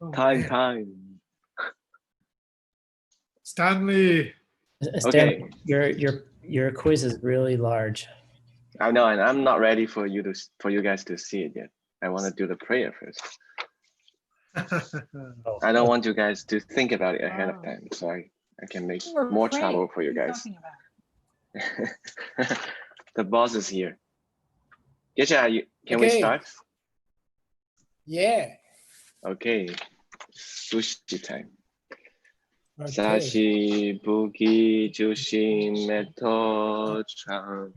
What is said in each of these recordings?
Oh, Time, man. time. Stanley. Stanley, your quiz is really large. I know, and I'm not ready for you guys to see it yet. I want to do the prayer first. I don't want you guys to think about it ahead of time, so I can make more trouble for you guys. The boss is here. Gesha, can we start? Yeah. Okay. Sushi time. Okay. Sashi buki jushin meto chan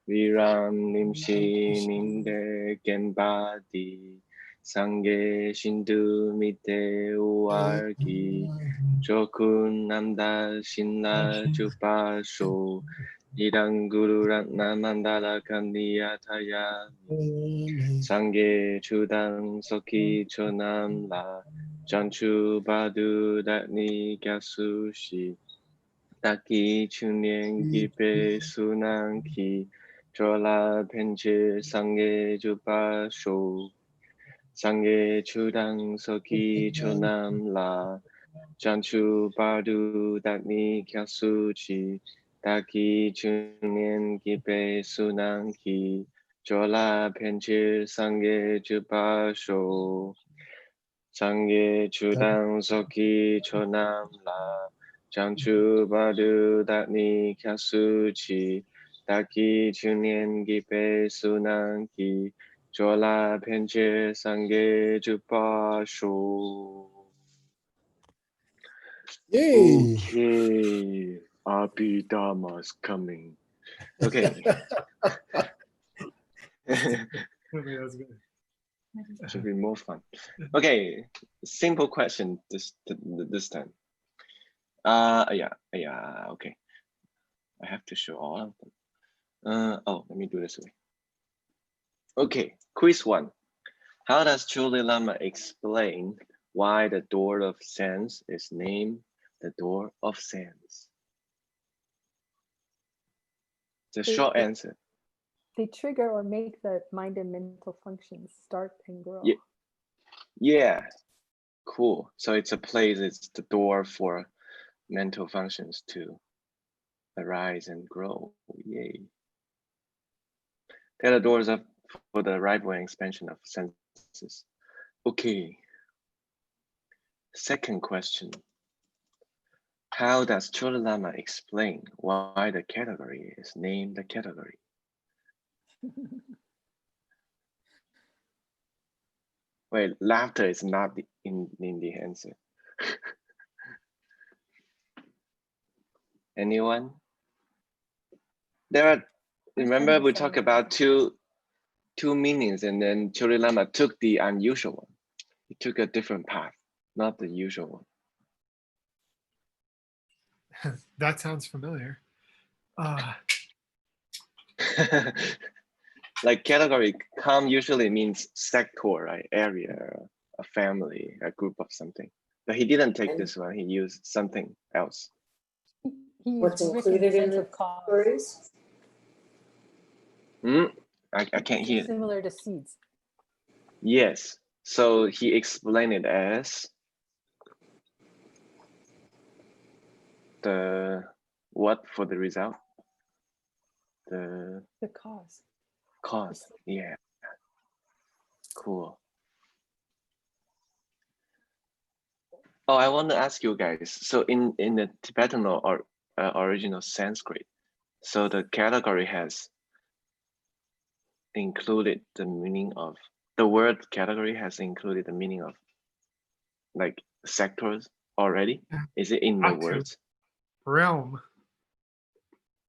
viram nimshi ninde genbadi sange shindu mite uargi jokun namda shinla jupasho Idang guru ratna mandala kandiataya Sange chudang soki chonam la Janchu badu datni gasushi Taki chunyen gipe sunang ki Chola penche sange jupa sho Sange chudang soki chonam la Janchu badu datni gasushi Taki chunyen gipe sunang ki Chola penche sange jupa sho Sange chudang soki chonam la Janchu badu datni kasuchi Taki chunyen gipe sunang ki Chola penche sange jupa sho. Yay. Okay, Abhidharma's coming. Okay. That's good. Should be more fun. Okay, simple question this time. Yeah, okay. I have to show all of them. Oh, let me do this way. Okay, quiz 1. How does Chuli Lama explain why the door of sense is named the door of sense? The short answer. They trigger or make the mind and mental functions start and grow. Yeah, cool. So it's a place, it's the door for mental functions to arise and grow. Yay. They're the doors up for the right-way expansion of senses. Okay. Second question. How does Chula Lama explain why the category is named the category? Wait, laughter is not in the answer. Anyone? There are, remember we talked about two meanings, and then Chula Lama took the unusual one. He took a different path, not the usual one. That sounds familiar. Like category, usually means sector, right? Area, a family, a group of something. But he didn't take this one. He used something else. What's included in the categories? I can't hear. Similar to seeds. Yes. So he explained it as the what for the result? The cause. Cause, yeah. Cool. Oh, I want to ask you guys. So in the Tibetan or original Sanskrit, so the category has included the meaning of the word category has included the meaning of like sectors already. Is it in the words? Realm.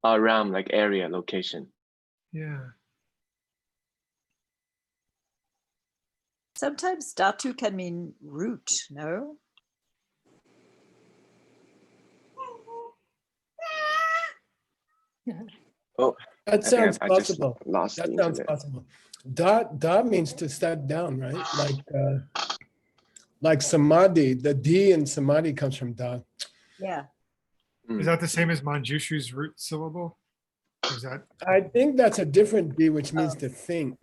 Realm, like area, location. Yeah. Sometimes dhatu can mean root, no? Oh, that sounds possible. That sounds possible. Da means to step down, right? Like samadhi. The D in samadhi comes from da. Yeah. Is that the same as Manjushu's root syllable? Is that? I think that's a different D, which means to think.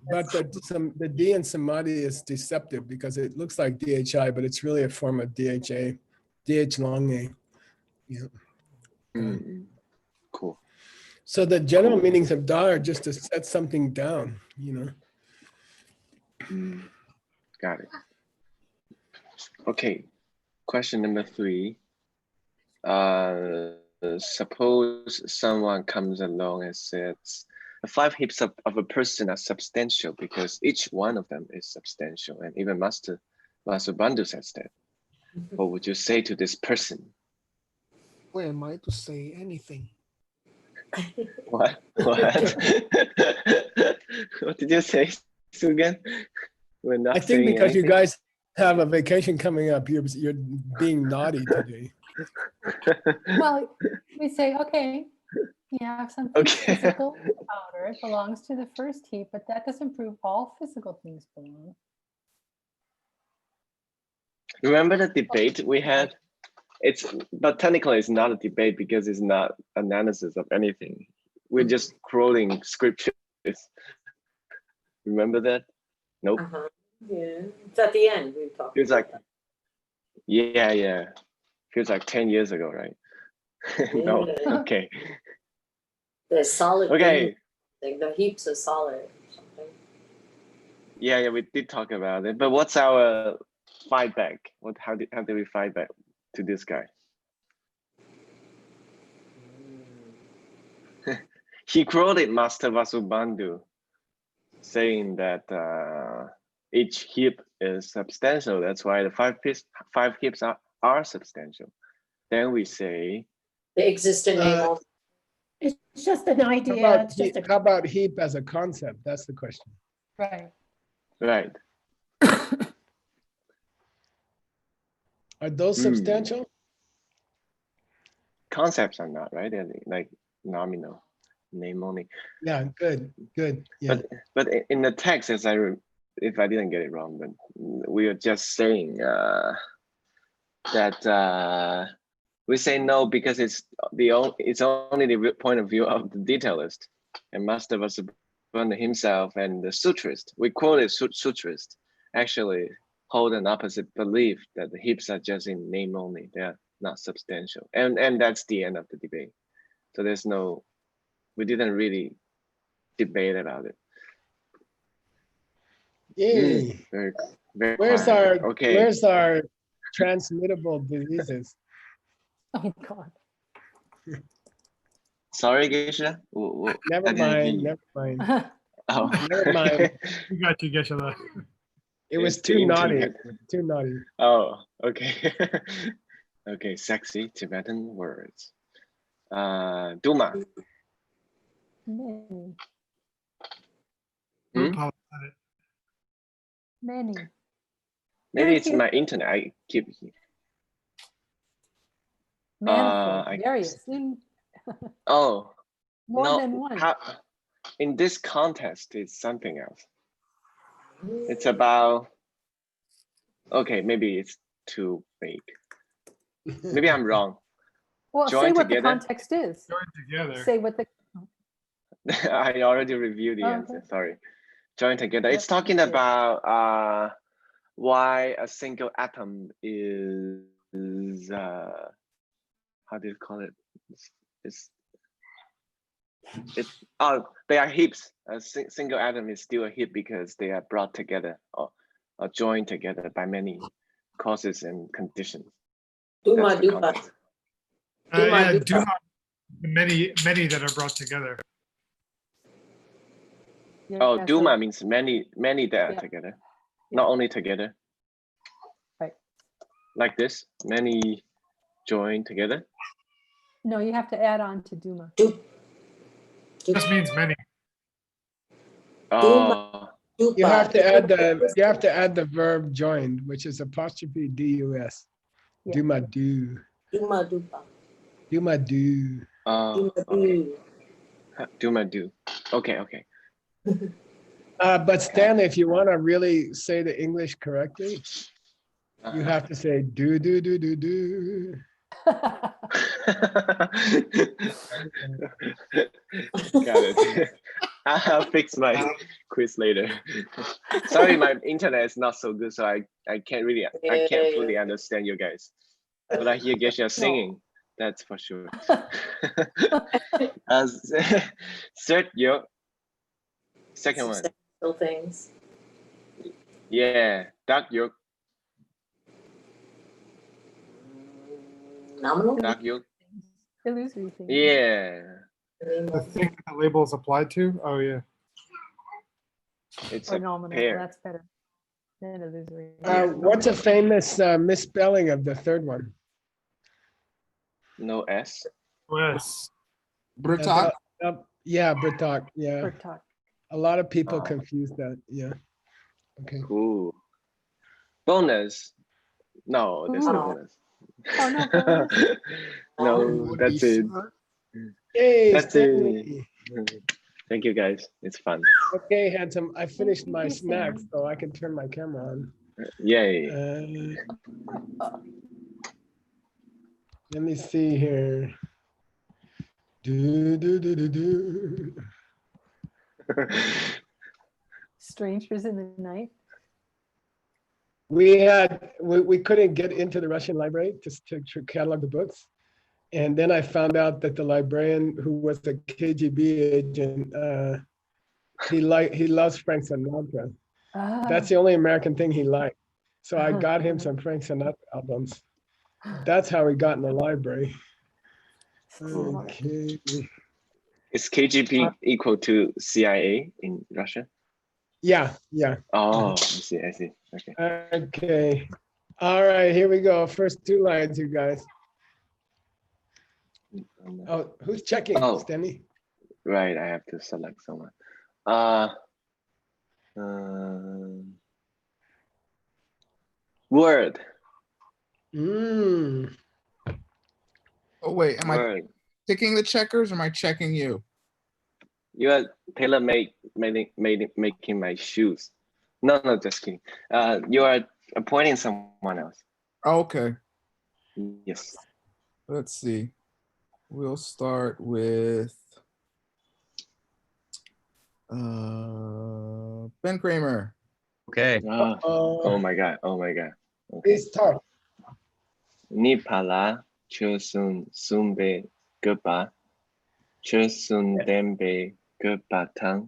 But the D in samadhi is deceptive because it looks like DHI, but it's really a form of DHA, DH long A. Yeah. Mm, cool. So the general meanings of da are just to set something down, you know. Mm, got it. Okay. Question number 3. Suppose someone comes along and says the 5 hips of a person are substantial because each one of them is substantial, and even Master Vasubandhu says that. What would you say to this person? Where am I to say anything? What? What? What did you say, Sugan? We're not I think saying because you anything? guys have a vacation coming up, you're being naughty today. Well, we say, okay, you have something Okay. physical outer, it belongs to the first heap, but that doesn't prove all physical things belong. Remember the debate we had? But technically it's not a debate because it's not analysis of anything. We're just quoting scriptures. Remember that? Nope. Yeah, it's at the end. We talked. Feels like, yeah. Feels like 10 years ago, right? No, Yeah. okay. The solid. Okay. Thing, like the heaps are solid or something. Yeah, we did talk about it. But what's our fight back? How did we fight back to this guy? He quoted Master Vasubandhu saying that each hip is substantial. That's why the 5 hips are substantial. Then we say They exist in name also. It's just an How idea. about, It's just a how about heap as a concept? That's the question. Right. right. Are those substantial? Concepts are not, right? They're like nominal, name only. Yeah, good. Yeah. But in the text, if I didn't get it wrong, but we are just saying that we say no because it's only the point of view of the detailist, and Master Vasubandhu himself and the sutrist. We quoted sutrist actually hold an opposite belief that the hips are just in name only. They are not substantial, and that's the end of the debate. So we didn't really debate about it. Yay. Very, very Where's quiet. Where's our transmittable diseases? Oh, God. Sorry, Geisha. Never mind. Oh, Never mind. We got you, Geshe-la. It was It's the too naughty. internet. Too naughty. Oh, okay. Okay, sexy Tibetan words. Duma. Many, Hmm? Paul said it. many. Maybe it's Thank you. my internet. I keep. Manifold, I- various, Oh, more no. than one. In this context, it's something else. It's about. Okay, maybe it's too vague. Maybe I'm wrong. Well, say join what together. the context is. Join together. Say what the, I already reviewed the Okay. answer. Sorry. Join together. It's Yep, talking me too. about why a single atom is how do you call it? They are heaps. A single atom is still a heap because they are brought together or joined together by many causes and conditions. Duma That's the Dupa. context. Yeah, Duma. Duma, many that are brought together. Oh, yeah, so- Duma means many that are Yeah. together, Yeah. not only together. Right. Like this, many joined together. No, you have to add on to Duma. Just means many. Oh, Dupa. You have to add the verb joined, which is apostrophe dus. Yeah. Duma do. Duma Dupa. Duma do. okay. Do. Duma do. Okay. But Stanley, if you want to really say the English correctly, you have to say do. Got it. I'll fix my quiz later. Sorry, my internet is not so good, so I can't fully understand you guys. But I hear Geshe singing, that's for sure. Third, yo. Second one. Substantial things. Yeah, dark yolk. Nominal. Dark yolk. Illusory thing. Yeah, The thing that the label is applied to? Oh, yeah. it's Or a nominal, pair. that's better than illusory. What's a famous misspelling of the third one? No S. Yes. Brutak. Yeah, Britak. Yeah, For talk. a lot of people Oh. confuse that. Yeah. Okay. Cool. Bonus. No, there's no Ooh. bonus. Oh, no bonus. No, that's it. Hey, That's Stanley. it. Thank you guys. It's fun. Okay, handsome. I finished my you, snacks, Sam. so I can turn my camera on. Yay. Let me see here. Do, do, do, do, do. Strangers in the night. We couldn't get into the Russian library to catalog the books. And then I found out that the librarian, who was a KGB agent, he loves Frank Sinatra. Ah, That's the only American thing he liked. So I got him some Frank Sinatra albums. That's how he got in the library. smart. Okay. Is KGB equal to CIA in Russia? Yeah. Oh, I see. Okay. Okay. All right, here we go. First two lines, you guys. Oh, who's checking? Oh. Stanley? Right, I have to select someone. Word. Mm. Oh wait, am I Word. picking the checkers or am I checking you? You are making my shoes. No, just kidding. You are appointing someone else. Oh, okay, Yes. let's see. We'll start with Ben Kramer. Okay. Oh my god. Okay. Please talk. Ni pala chusun sumbe geba chusun dembe gebatang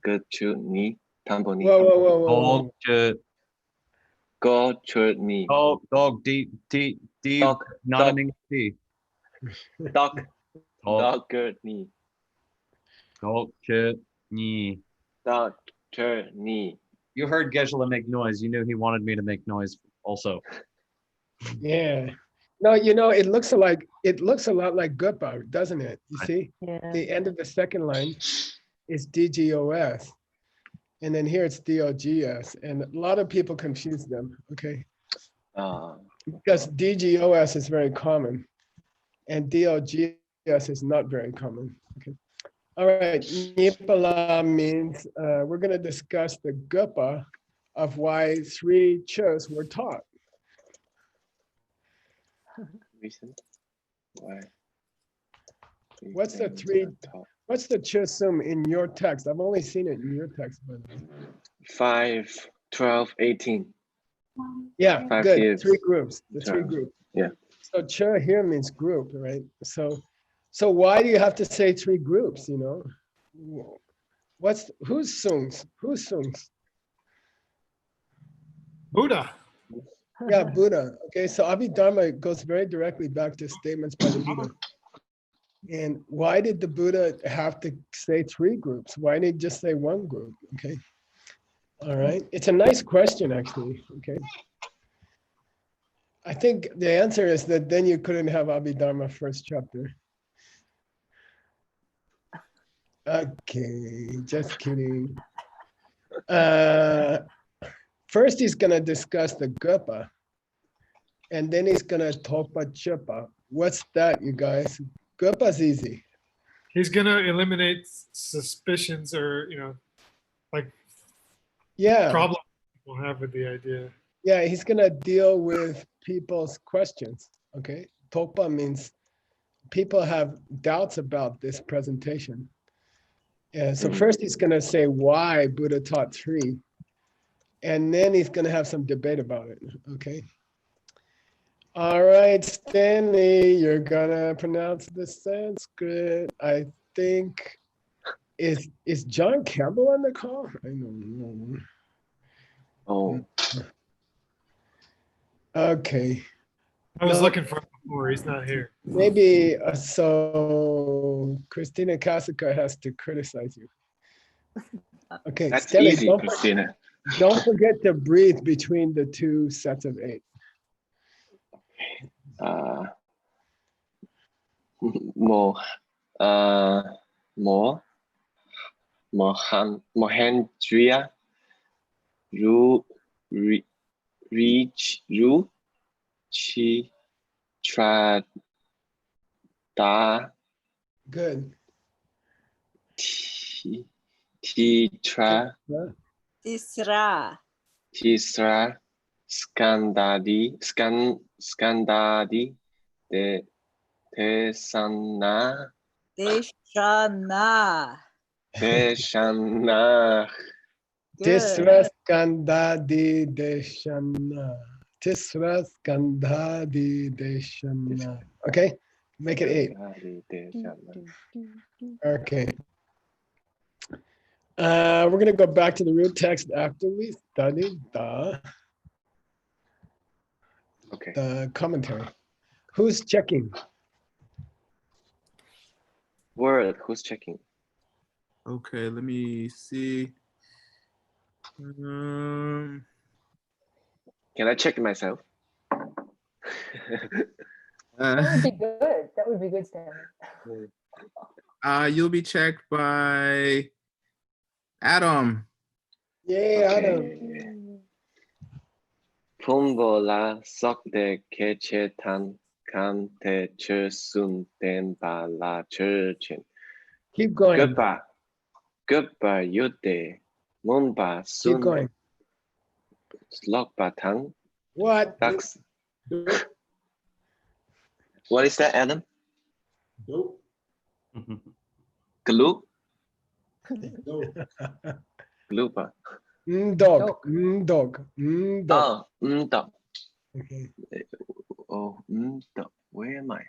gechu ni tamboni Whoa. go chu ni Dog, D, Dog, not dog. an English D. dog Dog, ni ni. dog ni. You heard Geshe make noise. You knew he wanted me to make noise also. Yeah. No, it looks a lot like Gutbach, doesn't it? You see? Yeah. The end of the second line is DGOS. And then here it's DOGS. And a lot of people confuse them, okay? Because DGOS is very common and DOGS is not very common. Okay. All right, Nipala means we're going to discuss the gupa of why three chus were taught. Reason why? What's the chusum in your text? I've only seen it in your text. By the way. 5, 12, 18. Yeah, 5 good. years. Three groups. The three 12. groups. Yeah. So cha here means group, right? So why do you have to say three groups? Who's sungs? Who's sungs? Buddha. Yeah, Buddha. Okay, so Abhidharma goes very directly back to statements by the Buddha. And why did the Buddha have to say three groups? Why didn't he just say one group? Okay. All right. It's a nice question, actually. Okay. I think the answer is that then you couldn't have Abhidharma first chapter. Okay, just kidding. First, he's going to discuss the gupa, and then he's going to talk about chupa. What's that, you guys? Gupa's easy. He's gonna eliminate suspicions or Yeah, problems people have with the idea. yeah, he's going to deal with people's questions. Okay, Tokpa means people have doubts about this presentation. Yeah, so first he's gonna say why Buddha taught three, and then he's gonna have some debate about it, okay? All right, Stanley, you're gonna pronounce the Sanskrit. I think, is John Campbell on the call? I don't know. Oh, Okay, I was No. looking for him before. He's not here. maybe, so Christina Kasuka has to criticize you. Okay, that's Stanley, easy, Christina. don't forget to breathe between the two sets of 8. More, more, Mohendria, Reach, Chi, Trada, Good. Titra, Tisra. Tisra, Skandadi, Tesana, Deshana. Teshana. Good. Tisra Skandadi Deshana. Tisra Skandadi Deshana. Okay, make it 8. Okay. We're gonna go back to the root text after we studied Okay. the commentary. Who's checking? Word, who's checking? Okay, let me see. Can I check myself? That would be good. That would be good, Stanley. You'll be checked by Adam. Yay, Adam. Okay. Pumbola sokde kechetan kante chesun tenba la chechen. Keep going. Guppa yude munba Keep sun going. slokba tang. What? That's what is that, Adam? Glue? Glupa. Dog. Dog. Oh, dog. Okay. Oh, dog. Where am I?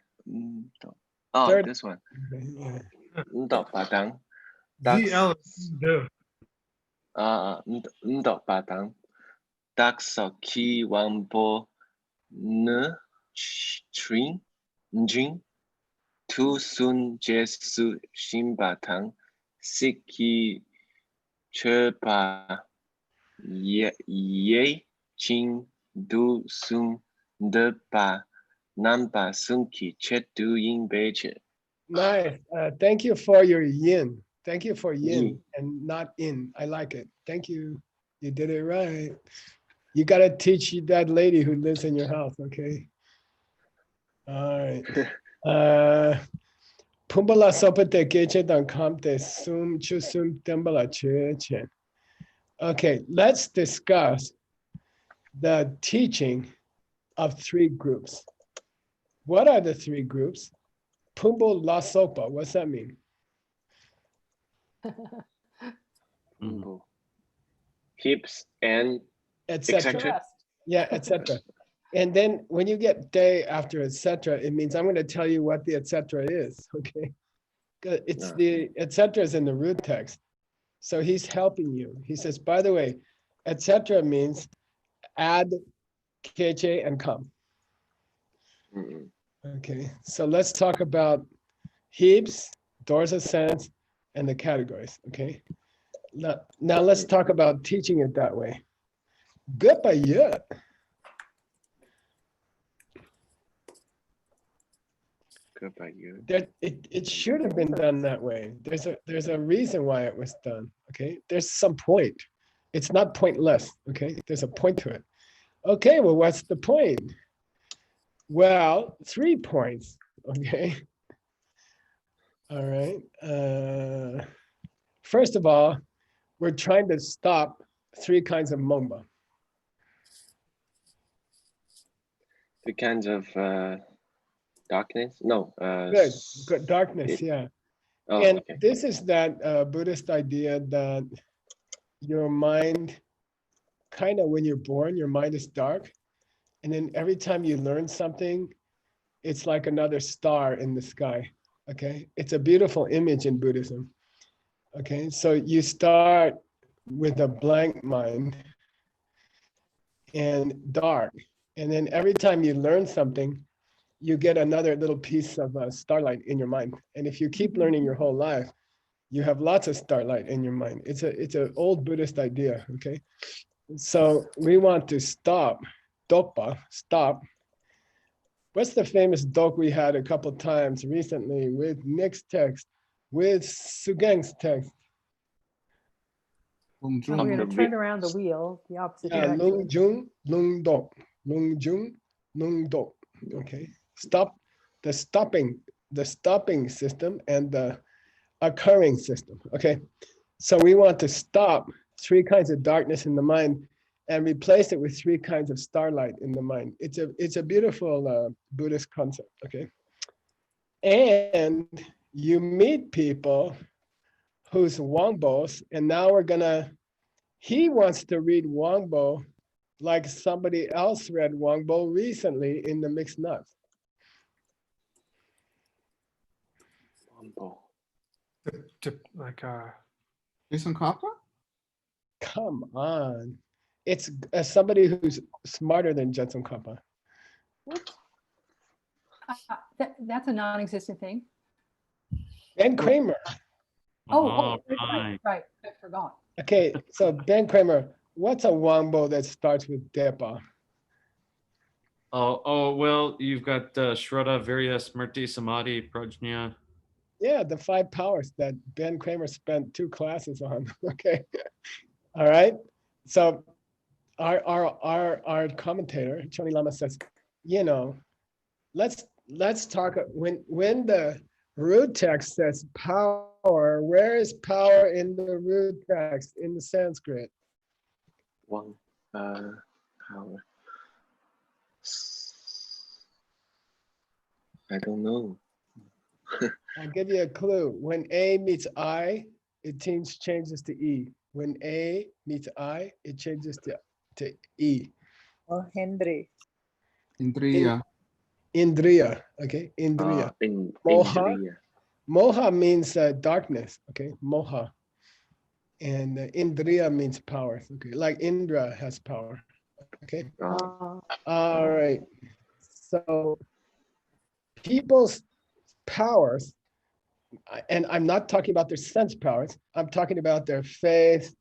Dog. Oh, Third. this one. Okay, yeah. Dog batang. ZL. Dog batang. Daksa ki wambo ne string jing. Tu sun jesu shimbatang. Siki chepa ye ching du sun de ba namba sunki chetu yin beche. Nice. Thank you for your yin. Thank you for yin Yin. and not in. I like it. Thank you. You did it right. You got to teach that lady who lives in your house, okay? All right. Pumbala sopate keche dan kamte sum chusum tembala chechen. Okay, let's discuss the teaching of 3 groups. What are the 3 groups? Pumbo la sopa, what's that mean? Hips and Etc. etc. Yeah, etc. And then when you get day after etc., it means I'm going to tell you what the etc. is, okay? It's the etc. is in the root text. So he's helping you. He says, by the way, etc. means add, keche, and come. Okay, so let's talk about heaps, doors of sense, and the categories, okay? Now let's talk about teaching it that way. Good by you. Good by you. That it should have been done that way. There's a reason why it was done, okay? There's some point. It's not pointless, okay? There's a point to it. Okay, well, what's the point? Well, 3 points, okay? All right. First of all, we're trying to stop 3 kinds of momba. 3 kinds of darkness? No. Good, darkness, yeah. Oh, And okay. this is that Buddhist idea that your mind, kind of when you're born, your mind is dark. And then every time you learn something, it's like another star in the sky. Okay. It's a beautiful image in Buddhism. Okay. So you start with a blank mind and dark. And then every time you learn something, you get another little piece of starlight in your mind. And if you keep learning your whole life, you have lots of starlight in your mind. It's an old Buddhist idea, okay? So we want to stop, dokpa, stop. What's the famous dok we had a couple times recently with Nick's text, with Sugeng's text? We're gonna turn around the wheel, the opposite Yeah, direction. lung jung, lung dok, lung jung, lung dok. Okay, stop, the stopping system and the occurring system. Okay, so we want to stop 3 kinds of darkness in the mind and replace it with 3 kinds of starlight in the mind. It's a beautiful Buddhist concept. Okay, and you meet people who's Wangbos, and now he wants to read Wangbo like somebody else read Wangbo recently in the mixed nuts. Wombo. Like Jason Copper? Come on. It's somebody who's smarter than Jetson Kappa. That's a non-existent thing. Ben Kramer. Oh, right. right, I forgot. Okay, so Ben Kramer, what's a Wangbo that starts with Depa? Oh, well, you've got Shraddha, Virya, Smriti, Samadhi, Prajna. Yeah, the 5 powers that Ben Kramer spent 2 classes on. Okay. All right. So our commentator, Choni Lama, says, you know, let's talk when the root text says power, where is power in the root text in the Sanskrit? One power. I don't know. I'll give you a clue. When A meets I, it changes to E. When A meets I, it changes to E. Oh, Henry. Indriya. Indriya, okay? Indriya. Moha. Indriya. Moha means darkness, okay? Moha. And Indriya means power, okay? Like Indra has power, okay? All right. So people's powers, and I'm not talking about their sense powers, I'm talking about their faith,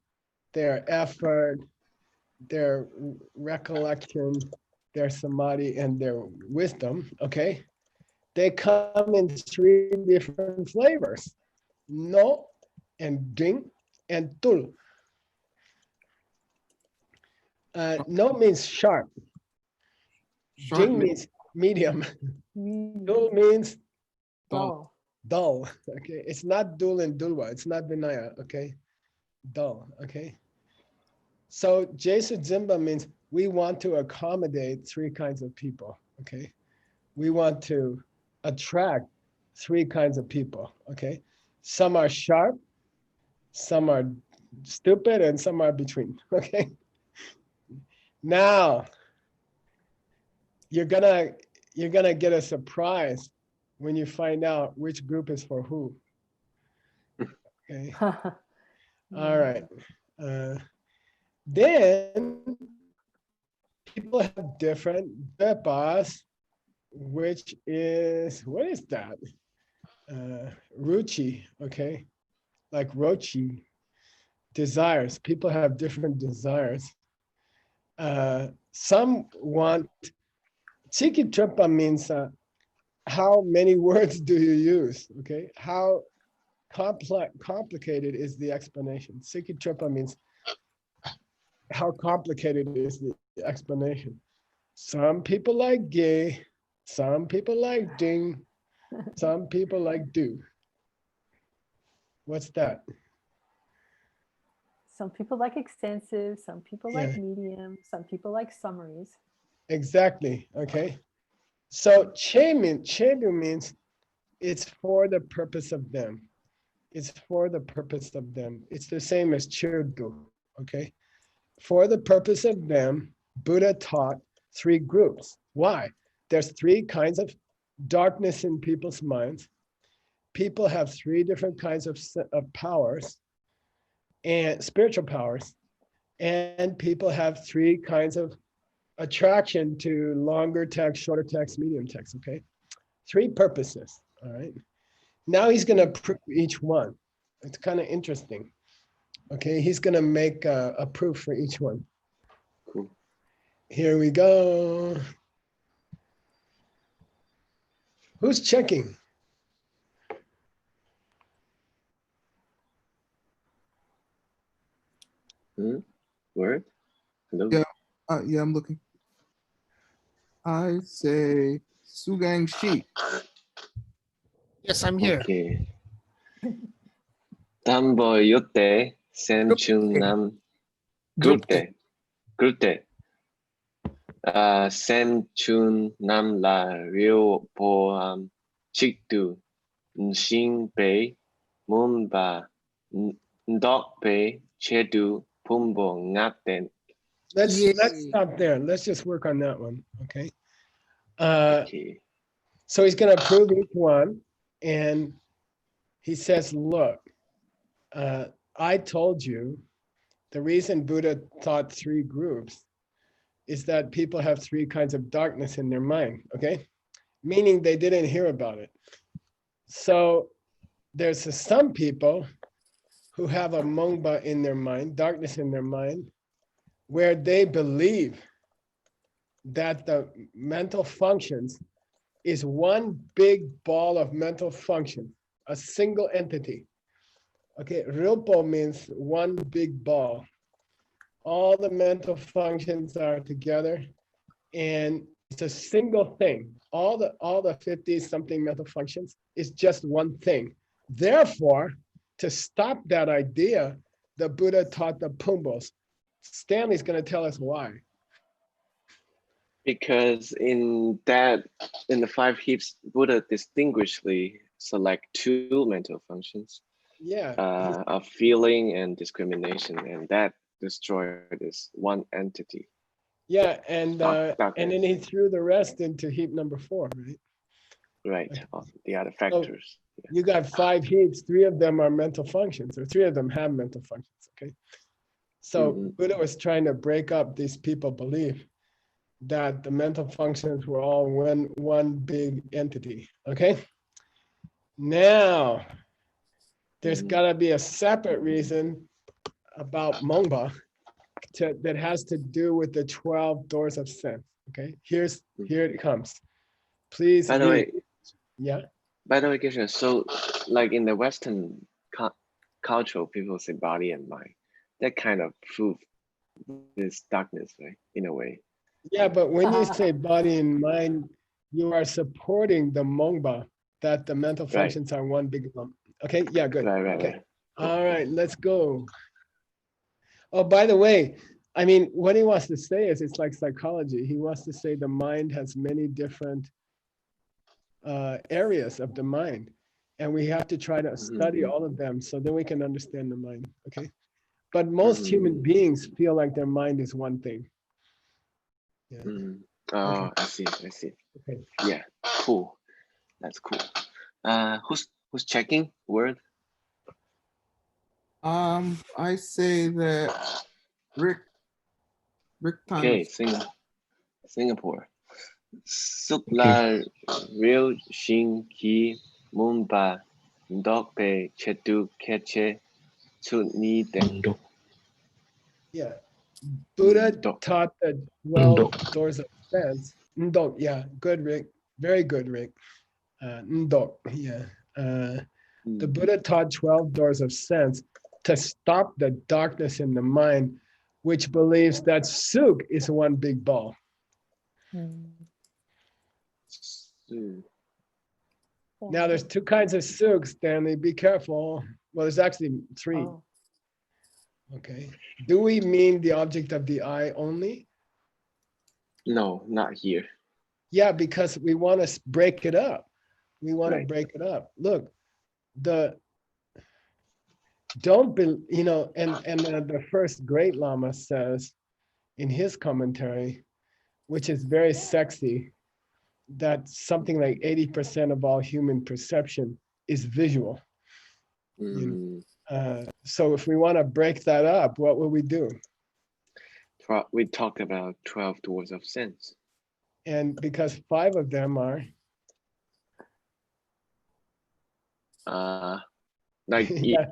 their effort, their recollection, their samadhi, and their wisdom, okay? They come in 3 different flavors, no, and ding, and tul. No means sharp. Ding means medium. Dul means Dull. dull. Okay, it's not dul and dulwa. It's not vinaya. Okay, dull. Okay. So Jesu Zimba means we want to accommodate 3 kinds of people. Okay, we want to attract 3 kinds of people. Okay, some are sharp, some are stupid, and some are between. Okay. Now you're gonna get a surprise when you find out which group is for who. Okay. All right. Then people have different depas, which is, what is that? Ruchi, okay? Like rochi, desires. People have different desires. Some want, Chikitrapa means how many words do you use, okay? How complicated is the explanation? Chikitrapa means how complicated is the explanation. Some people like gay, some people like ding, some people like do. What's that? Some people like extensive, some people like Yeah. medium, some people like summaries. Exactly, okay? So chebu means it's for the purpose of them. It's for the purpose of them. It's the same as chirdu, okay? For the purpose of them, Buddha taught 3 groups. Why? There's 3 kinds of darkness in people's minds. People have 3 different kinds of powers and spiritual powers. And people have 3 kinds of attraction to longer text, shorter text, medium text, okay? 3 purposes, all right? Now he's gonna prove each one. It's kind of interesting. Okay, he's gonna make a proof for each one. Cool. Here we go. Who's checking? Word? Hello? Yeah. Yeah, I'm looking. I say Sugang Shi. Yes, I'm here. Okay. Tambo yote senchunam gurte. Gurte. Senchunam la rio poam chiktu nshin pe mumba ndok pe chedu pumbo ngaten. Let's Yay. stop there. Let's just work on that one. Okay. Okay. So he's gonna prove each one, and he says, look, I told you the reason Buddha taught 3 groups is that people have 3 kinds of darkness in their mind, okay? Meaning they didn't hear about it. So there's some people who have a mongba in their mind, darkness in their mind, where they believe that the mental functions is one big ball of mental function, a single entity. Okay, Rilpo means one big ball. All the mental functions are together and it's a single thing. All the 50 something mental functions is just one thing. Therefore, to stop that idea, the Buddha taught the Pumbos. Stanley's going to tell us why. Because in the 5 heaps, Buddha distinguishedly select 2 mental functions. Yeah. Of feeling and discrimination, and that destroyed this one entity. Yeah, and Darkness. then he threw the rest into heap number 4, right? Right, the other factors. Yeah. You got 5 heaps, 3 of them are mental functions, or 3 of them have mental functions, okay? So Buddha was trying to break up these people's belief that the mental functions were all one big entity, okay? Now, there's gotta be a separate reason about Mongba that has to do with the 12 doors of sense, okay? Here it comes. Please By the way, yeah. By the way, Geshe, so like in the Western culture, people say body and mind. That kind of prove this darkness, right? In a way. Yeah, but when you say body and mind, you are supporting the Mongba that the mental functions are one big lump. Okay, yeah, good. Okay. All right, let's go. Oh, by the way, I mean, what he wants to say is it's like psychology. He wants to say the mind has many different areas of the mind, and we have to try to study all of them so then we can understand the mind, okay? But most human beings feel like their mind is one thing. Yeah. Oh, I see. Okay. Yeah, cool. That's cool. Who's checking word? I say that Rick Okay, Singapore. Sukla real shin ki mumba ndokpe chetu keche ni den. Yeah. Buddha taught the 12 doors of sense. Ndok, yeah, good, Rick. Very good, Rick. Ndok, yeah. The Buddha taught 12 doors of sense to stop the darkness in the mind, which believes that Suk is one big ball. Now there's 2 kinds of Suks, Stanley, be careful. Well, there's actually 3. Oh. Okay. Do we mean the object of the eye only? No, not here. Yeah, because we want to break it up. We want to break it up. Look, don't be, and the first great Lama says in his commentary, which is very sexy, that something like 80% of all human perception is visual. So if we want to break that up, what will we do? We talk about 12 doors of sense. And because 5 of them are like hearing,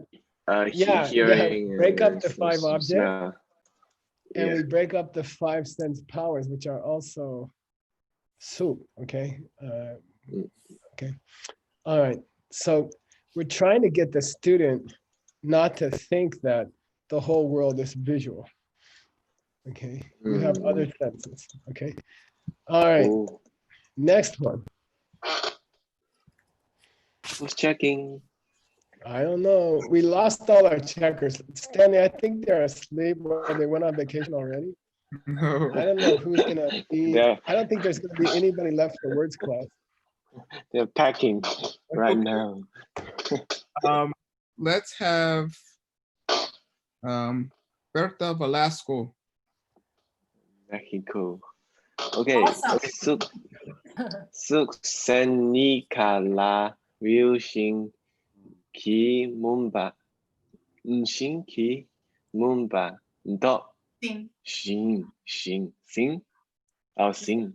break up and the 5 objects, smell. and we break up the 5 sense powers, which are also soup. Okay. Okay. All right. So we're trying to get the student not to think that the whole world is visual. Okay. You have other senses. Okay. All right. Oh, Next one. who's checking? I don't know. We lost all our checkers. Stanley, I think they're asleep or they went on vacation already. No. I don't know who's gonna be. Yeah. I don't think there's gonna be anybody left for words class. They're packing right now. Let's have Berta Velasco. Mexico. Okay. Awesome. Suxenicala Wilshin Ki Mumba Nshin Ki Mumba Do Shin Sing Oh Sing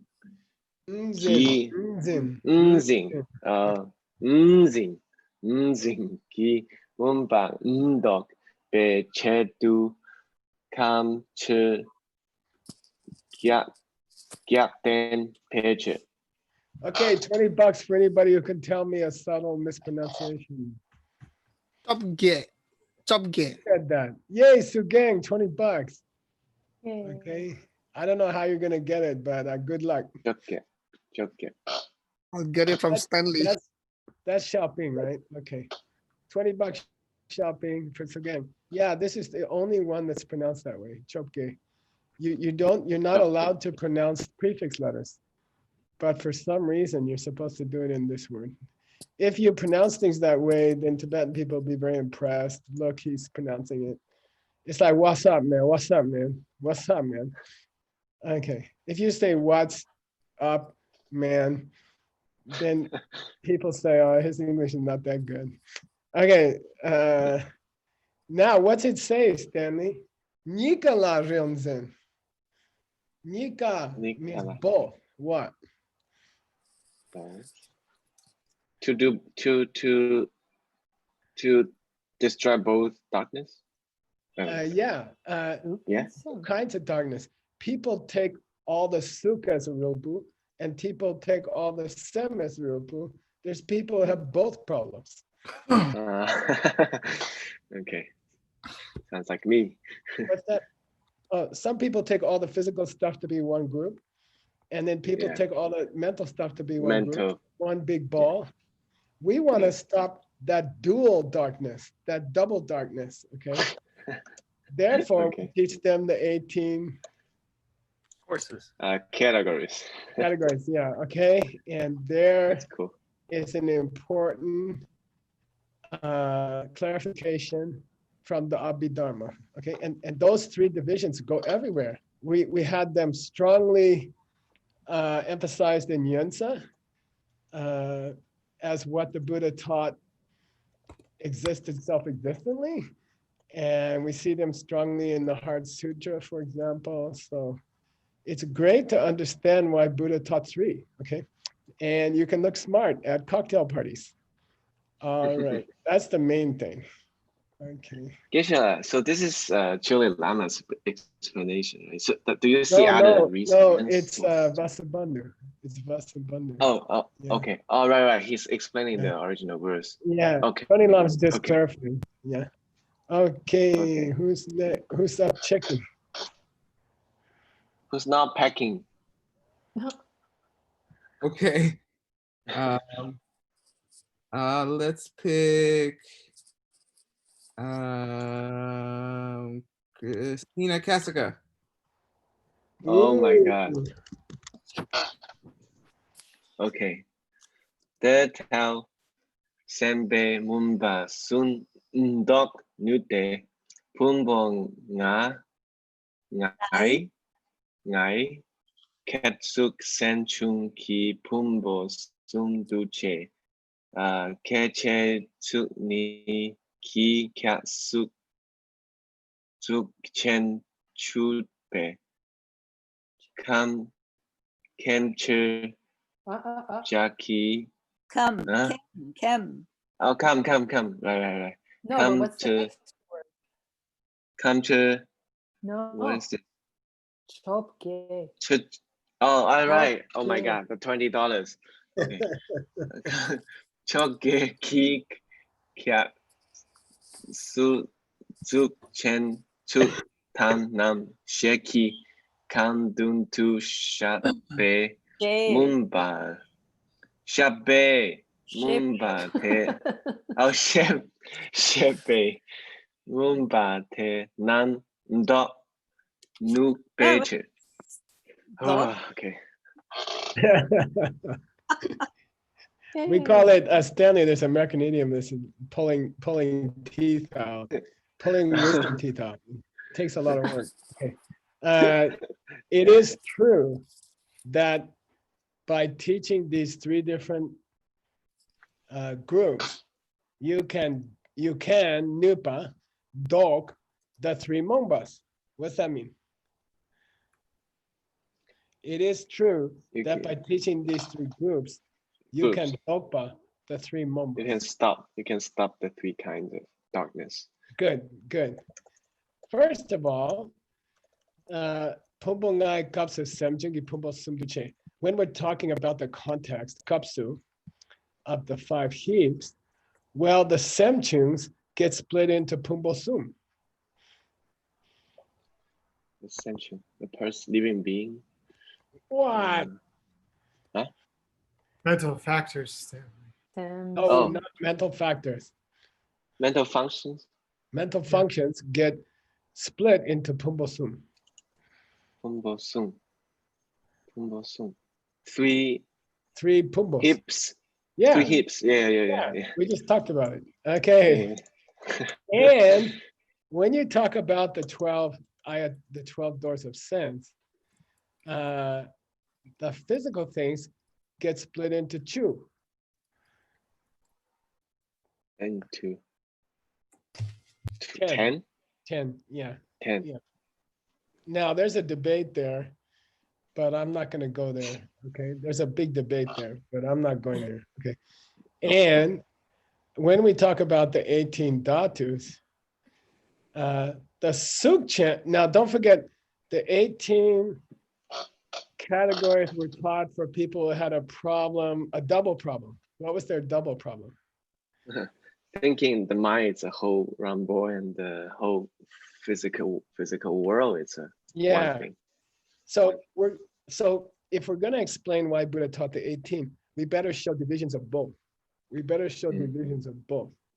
Ki Nzing Nzing Ki Mumba Ndok Be Chedu Kam Che Gyapten Picture. Okay, $20 for anybody who can tell me a subtle mispronunciation. Chopge. Said that. Yay, Sugang, $20. Yay. Okay. I don't know how you're gonna get it, but good luck. Joke. I'll get it from Stanley. That's shopping, right? Okay. $20 shopping for Sugang. Yeah, this is the only one that's pronounced that way. Chopge. You're not allowed to pronounce prefix letters, but for some reason you're supposed to do it in this word. If you pronounce things that way, then Tibetan people will be very impressed. Look, he's pronouncing it. It's like, what's up, man? What's up, man? What's up, man? Okay. If you say, what's up, man, then people say, oh, his English is not that good. Okay. Now, what's it say, Stanley? Nikala Rilmzen. Nika means both. What? To destroy both darkness. Yeah. Two kinds of darkness. People take all the sukha as a rupu, and people take all the sem as a rupu. There's people who have both problems. Okay. Sounds like me. What's that? Some people take all the physical stuff to be one group, and then people take all the mental stuff to be one group, one big ball. We want to stop that dual darkness, that double darkness, okay? Therefore, we teach them the 18 courses. Categories. Categories, yeah, okay? And there That's cool. is an important clarification from the Abhidharma, okay? And those 3 divisions go everywhere. We had them strongly emphasized in Yunsa as what the Buddha taught existed self-existently. And we see them strongly in the Heart Sutra, for example. So it's great to understand why Buddha taught 3, okay? And you can look smart at cocktail parties. All right, that's the main thing. Okay. Geshe, so this is Chile Lama's explanation, right? So do you see other reasons? No, it's Vasubandhu. It's Vasubandhu. Oh, okay. Oh, right. He's explaining the original verse. Yeah. Okay. Tony Lama's just clarifying. Yeah. Okay. Who's next? Who's up checking? Who's not packing? Okay. Let's pick Christina Kasica. Oh my God. Okay. De tao sembe mumba sun Dog nute punbong ngai ketsuk senchung ki pumbo sum duche keche tsukni ki katsuk tsuk chen chupe kam kencher jaki Come, Huh? Kem. oh come right No, but Come what's the to- next word? come to No. what is it Chopke. oh all right oh my Okay. god the $20 okay choke ki kya su Zuk chen chuk tam nam sheki kan dun tu shabe mumba shabe mumba te oh shebe mumba te nan ndo nu beche oh okay We call it Stanley. There's an American idiom. This is pulling teeth out, pulling wisdom teeth out. Takes a lot of work. Okay. It is true that by teaching these three different groups, you can nupa dog the three mombas. What's that mean? It is true that by teaching these three groups, you can dogpa the three mombas. you can stop the three kinds of darkness. Good. First of all, when we're talking about the context, kapsu, of the 5 heaps, well, the semchungs get split into pumbosum. Essential, the person, living being. What? Mental factors, Stanley. Oh, not mental factors. Mental functions. Mental functions get split into pumbosum. Pumbosum. Three pumbos. Hips. Yeah. 3 hips. Yeah. We just talked about it. Okay. And when you talk about the 12 doors of sense, the physical things get split into 2. And 2. 10. 10? Yeah. 10. Yeah. Now there's a debate there, but I'm not going to go there. Okay. There's a big debate there, but I'm not going there. Okay. And when we talk about the 18 dhatus, the sukchen, now don't forget the 18 categories were taught for people who had a double problem. What was their double problem? Thinking the mind is a whole rumble and the whole physical world is a one thing. So if we're going to explain why Buddha taught the 18, we better show divisions of both.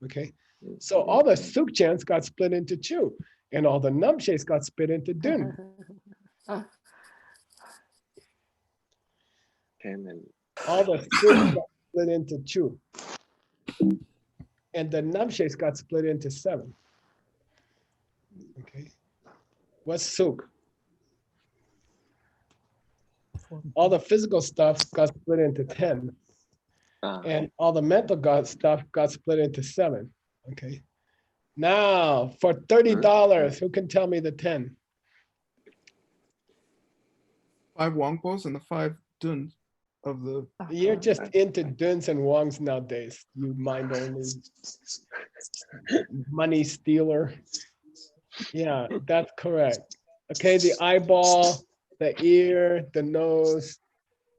Okay. So all the sukchans got split into 2, and all the namshes got split into dun. All the suks got split into 2. And the namshes got split into 7. Okay. What's suk? All the physical stuff got split into 10. And all the mental stuff got split into 7. Okay. Now for $30, who can tell me the 10? 5 wongpos and the 5 duns of the. You're just into duns and wongs nowadays. You mind only money stealer. Yeah, that's correct. Okay, the eyeball, the ear, the nose,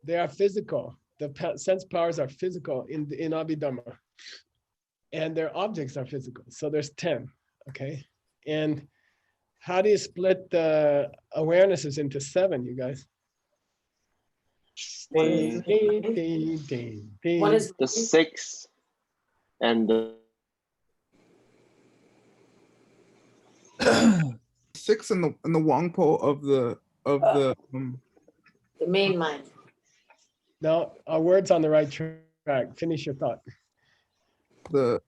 they are physical. The sense powers are physical in Abhidharma. And their objects are physical. So there's 10. Okay. And how do you split the awarenesses into 7, you guys? One is the 6 and the 6 in the wongpo of the the main mind. No, our word's on the right track. Finish your thought. the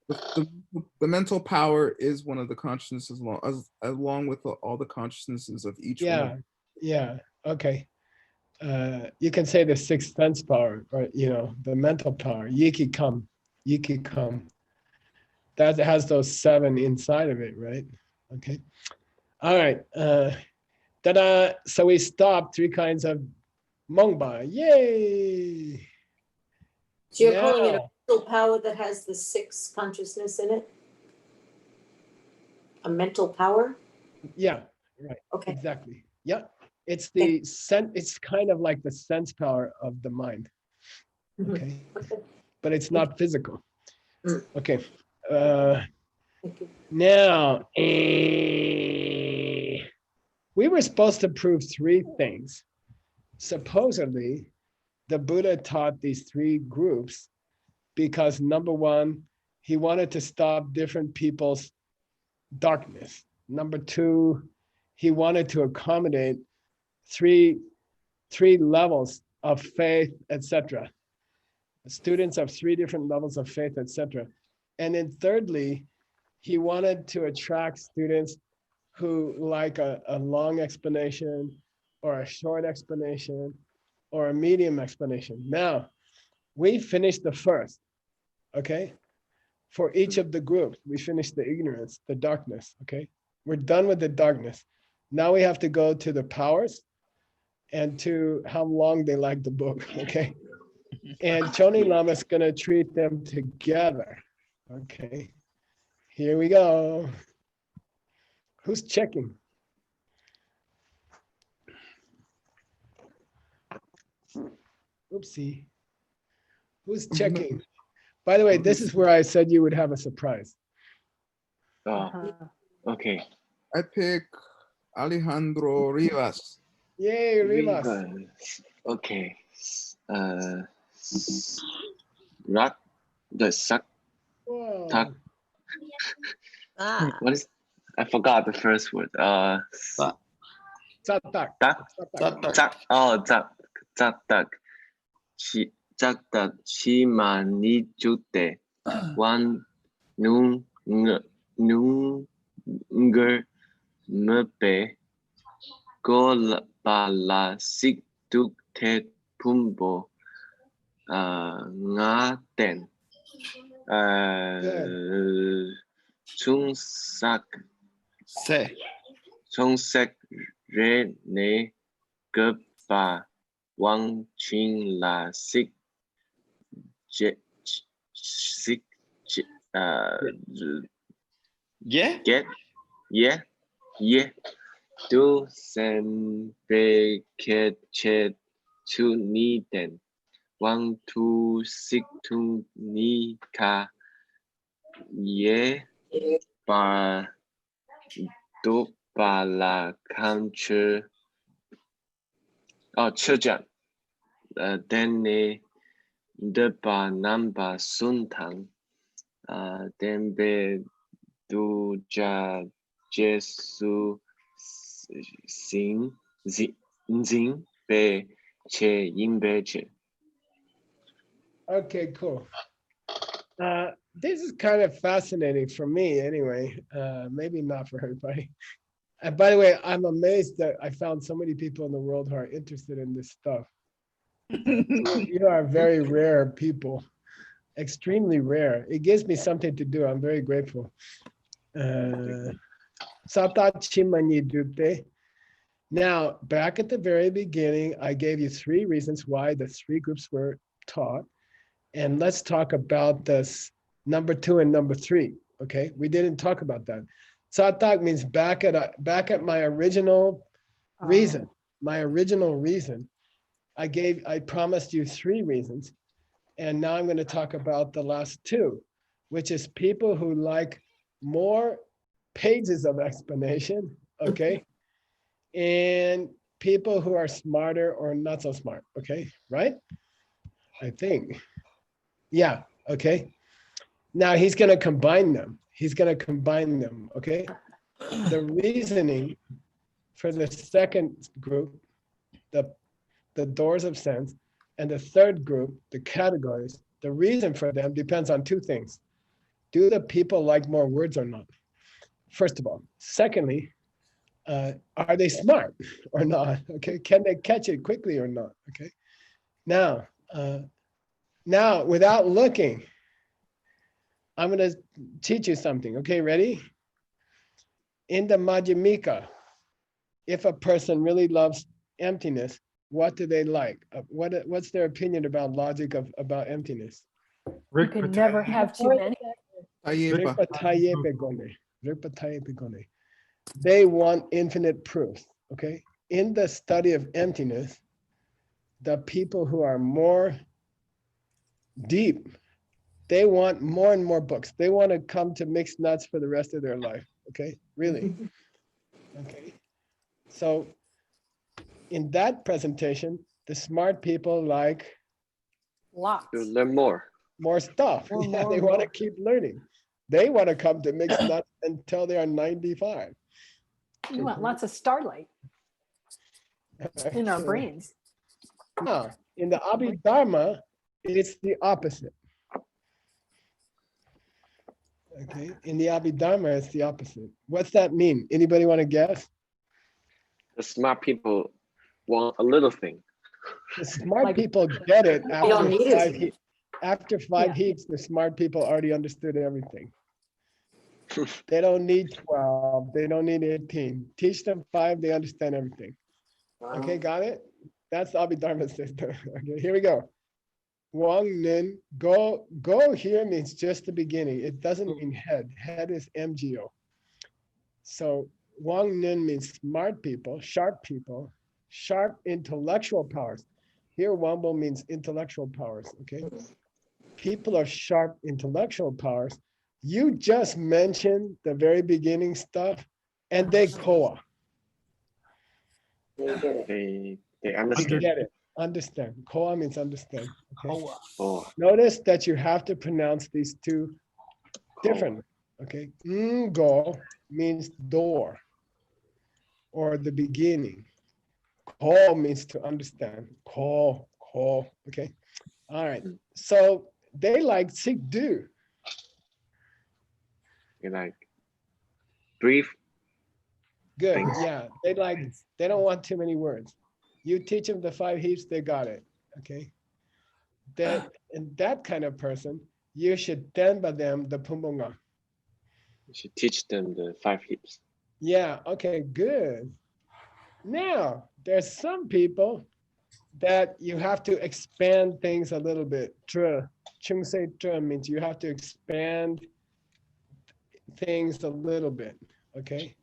the mental power is one of the consciousnesses along with all the consciousnesses of each one. Yeah, okay. You can say the sixth sense power, or the mental power, yiki kam. That has those 7 inside of it, right? Okay. All right. Ta-da! So we stopped 3 kinds of mongba. Yay! So you're calling it a Now- mental power that has the 6 consciousness in it? A mental power? Yeah, right. Okay. Exactly. Yeah. It's the it's kind of like the sense power of the mind. Mhm. Okay. Okay. But it's not physical. Mm. Okay. Thank you. Now, we were supposed to prove 3 things. Supposedly, the Buddha taught these 3 groups because number 1, he wanted to stop different people's darkness. Number 2, he wanted to accommodate three levels of faith, etc. Students of 3 different levels of faith, etc. And then thirdly, he wanted to attract students who like a long explanation or a short explanation or a medium explanation. Now, we finished the first, okay? For each of the groups, we finished the ignorance, the darkness, okay? We're done with the darkness. Now we have to go to the powers and to how long they like the book, okay? And Choni Lama is gonna treat them together, okay? Here we go. Who's checking? Oopsie. Who's checking? By the way, this is where I said you would have a surprise. Oh, okay. I pick Alejandro Rivas. Yay, Rivas. Rivas. Okay. Rat, the suck, Whoa. tuck. Ah, What is? I forgot the first word. Tsatak. Tak, tak. Oh, tak, tak. Tak, chima ni jute. Wan nung nger mepe. Go bala sik tuk te pumbo. Nga ten. Chung sak. Chung sek re ne ge ba wang ching la sik sik Yeah. get yeah do sem be ke che chu ni den wang tu sik tu ni ka ye ba do ba la kan che churjan then ne de ba namba sun tang then be do ja jesu sing zing be che yin be che. Okay, cool. This is kind of fascinating for me anyway. Maybe not for everybody. And by the way, I'm amazed that I found so many people in the world who are interested in this stuff. You are very rare people, extremely rare. It gives me something to do. I'm very grateful. Now, back at the very beginning, I gave you 3 reasons why the 3 groups were taught. And let's talk about this number 2 and number 3. Okay, we didn't talk about that. Satak means back at my original reason. My original reason. I promised you 3 reasons. And now I'm going to talk about the last 2, which is people who like more pages of explanation, okay? And people who are smarter or not so smart, okay? Right? I think. Yeah, okay. Now he's going to combine them. Okay? The reasoning for the second group, the doors of sense, and the third group, the categories, the reason for them depends on 2 things. do the people like more words or not? First of all. Secondly, are they smart or not? Okay, can they catch it quickly or not? Okay, now, without looking, I'm going to teach you something. Okay, ready? In the Madhyamika, if a person really loves emptiness, what do they like? What's their opinion about logic about emptiness? You can never have too many. Tayepa. Ripatayepigone. They want infinite proofs. Okay, in the study of emptiness, the people who are more deep, they want more and more books. They want to come to mixed nuts for the rest of their life. Okay, really. Okay, so in that presentation, the smart people like Lots. To learn more. more stuff. More, Yeah, more, they want to more. keep learning. They want to come to mixed nuts until they are 95. We want lots of starlight in our brains. Now, in the Abhidharma, it's the opposite. Okay, in the Abhidharma, it's the opposite. What's that mean? Anybody want to guess? The smart people want a little thing. The smart Like- people get it They don't need it. after five Yeah. heats. The smart people already understood everything. They don't need 12. They don't need 18. Teach them 5, they understand everything. Okay, got it? That's the Abhidharma system. Okay, here we go. Wang Nin, go here means just the beginning. It doesn't mean head. Head is MGO. So Wang Nin means smart people, sharp intellectual powers. Here Wambo means intellectual powers, okay? People of sharp intellectual powers. You just mentioned the very beginning stuff and they koa. They get it. They They understand. get it. Understand. Koa means understand. Okay. Oh, Notice that you have to pronounce these two differently. Okay. Ngo means door or the beginning. Ko means to understand. Ko. Okay. All right. So they like Sikdu. you like brief. Good. Thanks. Yeah. They don't want too many words. You teach them the 5 heaps, they got it. Okay. And that kind of person, you should tenba them the pumbunga. You should teach them the 5 hips. Yeah, okay, good. Now, there's some people that you have to expand things a little bit. Chungsei means you have to expand things a little bit, okay?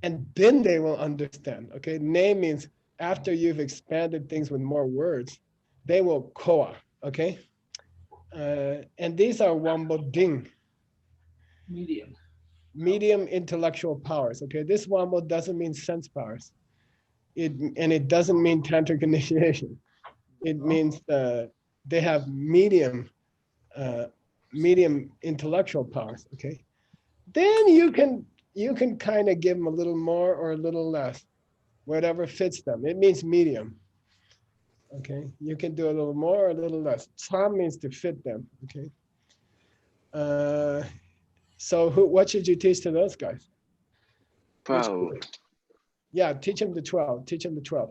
And then they will understand, okay? Ne means after you've expanded things with more words, they will koa, okay? And these are wambo ding. Medium intellectual powers, okay? This wambo doesn't mean sense powers. It doesn't mean tantric initiation. It means they have medium intellectual powers, okay? Then you can kind of give them a little more or a little less, whatever fits them. It means medium. Okay, you can do a little more or a little less. Tam means to fit them. Okay. So what should you teach to those guys? 12. Yeah, teach them the 12. Teach them the 12.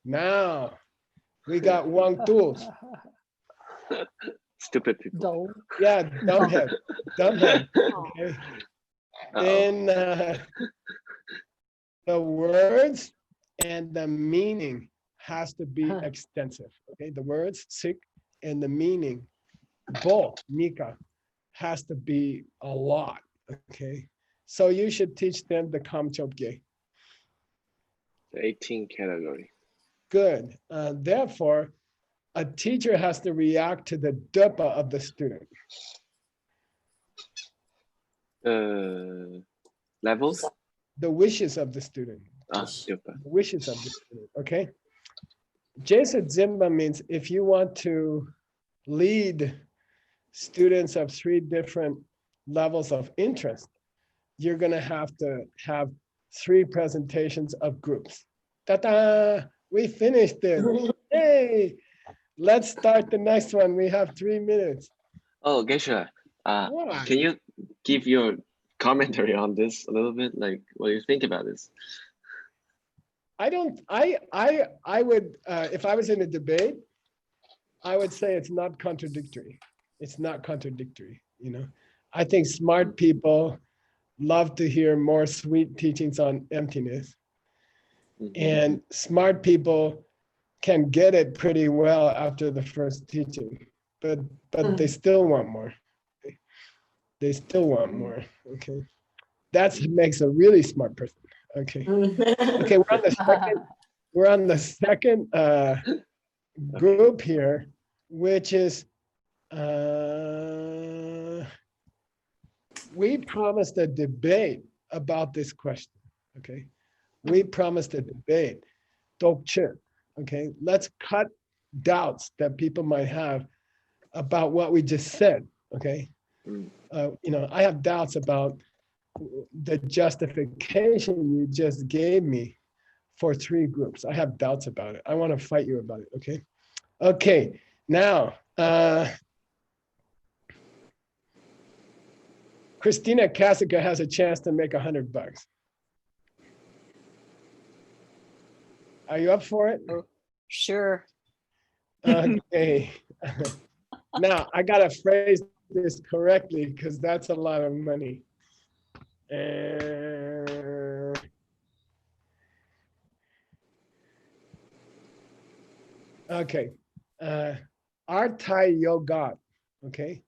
Now we got Wang tools. Stupid people. Dull. Yeah, dumbhead. Okay. Then the words and the meaning has to be extensive. Okay, the words sik and the meaning, both Mika, has to be a lot. Okay, so you should teach them the Kamchopge. The 18 category. Good. Therefore, a teacher has to react to the dupa of the student. Levels? The wishes of the student. Super. The wishes of the student. Okay. Jesa Zimba means if you want to lead students of 3 different levels of interest, you're going to have 3 presentations of groups. Ta-da! We finished it. Hey, let's start the next one. We have 3 minutes. Oh, Geshe, Why? give your commentary on this a little bit? Like, what do you think about this? I would, if I was in a debate, I would say it's not contradictory. It's not contradictory, you know. I think smart people love to hear more sweet teachings on emptiness. And smart people can get it pretty well after the first teaching, but they still want more. They still want more, okay? That makes a really smart person, okay? Okay, we're on the second group here, which is, we promised a debate about this question, okay? We promised a debate, Dokchen, okay? Let's cut doubts that people might have about what we just said, okay? You know, I have doubts about the justification you just gave me for 3 groups. I have doubts about it. I want to fight you about it, okay? Okay, now, Christina Kasica has a chance to make $100. Are you up for it? Sure. Okay. Now, I gotta phrase this correctly because that's a lot of money. Okay. Artha Yoga. Okay.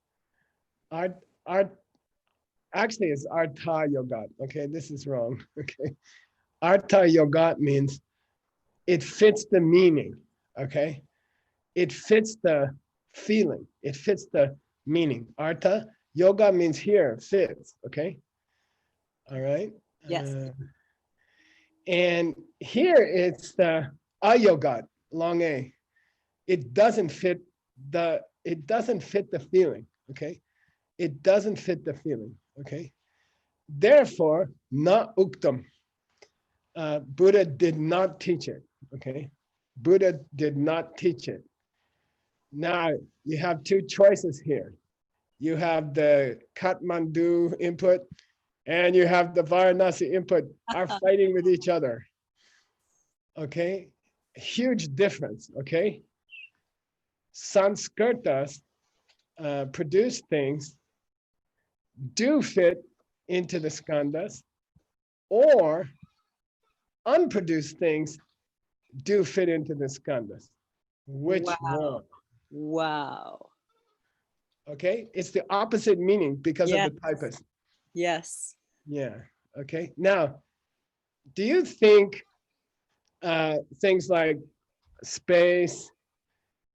Actually, it's Artha Yoga. Okay, this is wrong. Okay. Artha Yoga means it fits the meaning. Okay. It fits the feeling. It fits the meaning. Artha Yoga means here, fits. Okay. All right. Yes. And here it's the ayogat, long A. It doesn't fit the feeling. Okay. It doesn't fit the feeling. Okay. Therefore, na uktam. Buddha did not teach it. Okay. Buddha did not teach it. Now you have 2 choices here. You have the Kathmandu input and you have the Varanasi input are fighting with each other. Okay, huge difference. Okay, Sanskrtas produced things do fit into the skandhas, or unproduced things do fit into the skandhas. Which one? Wow. Okay, it's the opposite meaning because of the typist. Yes. Yeah. Okay. Now, do you think things like space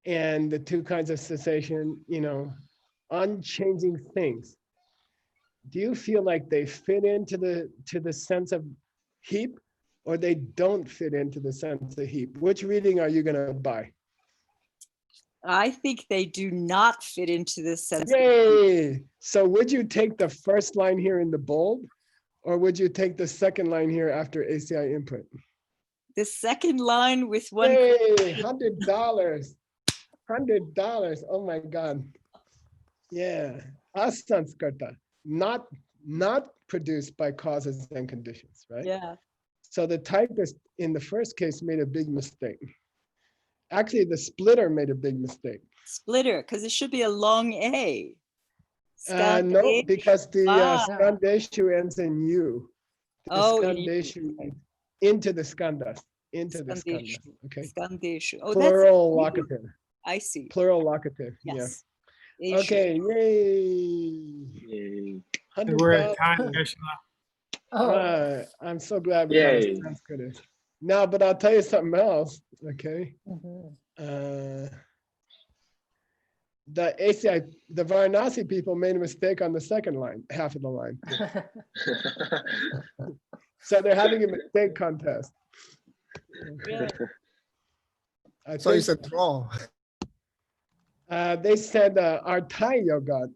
and the 2 kinds of cessation, you know, unchanging things, do you feel like they fit into the sense of heap, or they don't fit into the sense of heap? Which reading are you going to buy? I think they do not fit into this sense. Yay! So would you take the first line here in the bold, or would you take the second line here after ACI input? The second line with one. Yay! $100. $100. Oh my God. Yeah. Asanskrta, not produced by causes and conditions, right? Yeah. So the typist in the first case made a big mistake. Actually, the splitter made a big mistake. Splitter, because it should be a long A. No, because the skandeshu ends in U. The skandeshu into the skandhas. Into the skandhas. Okay. Skandeshu. Oh, plural locative. I see. Plural locative. Yes. Yeah. Okay. Yay. We're at time, Oh. I'm so glad we got a Sanskrit. Now, but I'll tell you something else. Okay. The ACI, the Varanasi people made a mistake on the second line, half of the line. So they're having a mistake contest. Yeah. So it's a draw. They said Artha Yoga.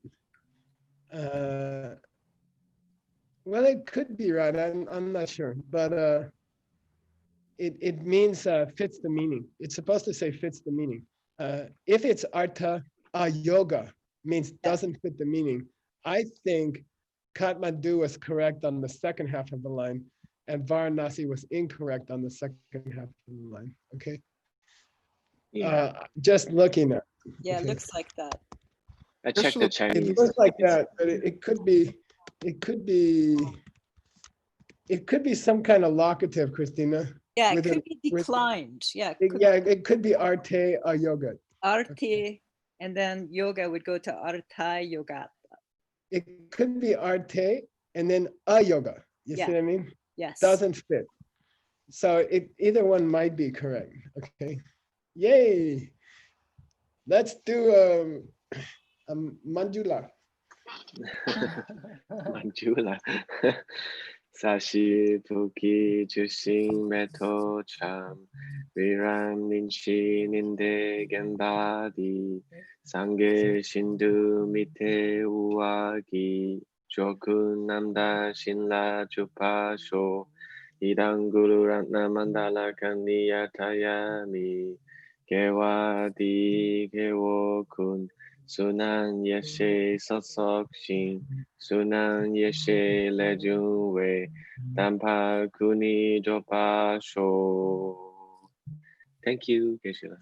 Well, it could be right. I'm not sure, but it means fits the meaning. It's supposed to say fits the meaning. If it's Artha Yoga, means doesn't fit the meaning. I think Kathmandu was correct on the second half of the line, and Varanasi was incorrect on the second half of the line. Okay. Yeah, Just looking at. Yeah, it okay. looks like that. I checked the It Chinese. looks like that, but it could be some kind of locative, Christina. Yeah, it with could a- be with- declined. Yeah, it could be arte or yoga. Arti, and then yoga would go to Arta Yoga. It could be arte and then a yoga. You Yeah. see what I mean? Yes. Doesn't fit. So either one might be correct. Okay. Yay. Let's do Manjula. Manjula. Sashi Puki Jushin Meto Cham Viram Ninshi Ninde Genbadi Sange Shindu Mite Uwagi Jokun Namda Shinla Chupasho Idanguru Ratna Mandala Kaniya Tayami Gewadi Gewokun Sunan Yeshe Sosokshin Sunan Yeshe Lejunwe Dampa Kuni Jopasho. Thank you, Geshe-la.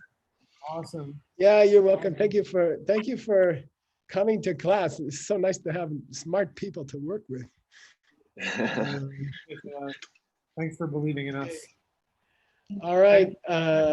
Awesome. Yeah, you're welcome. Thank you for coming to class. It's so nice to have smart people to work with. Thanks for believing in us. All right.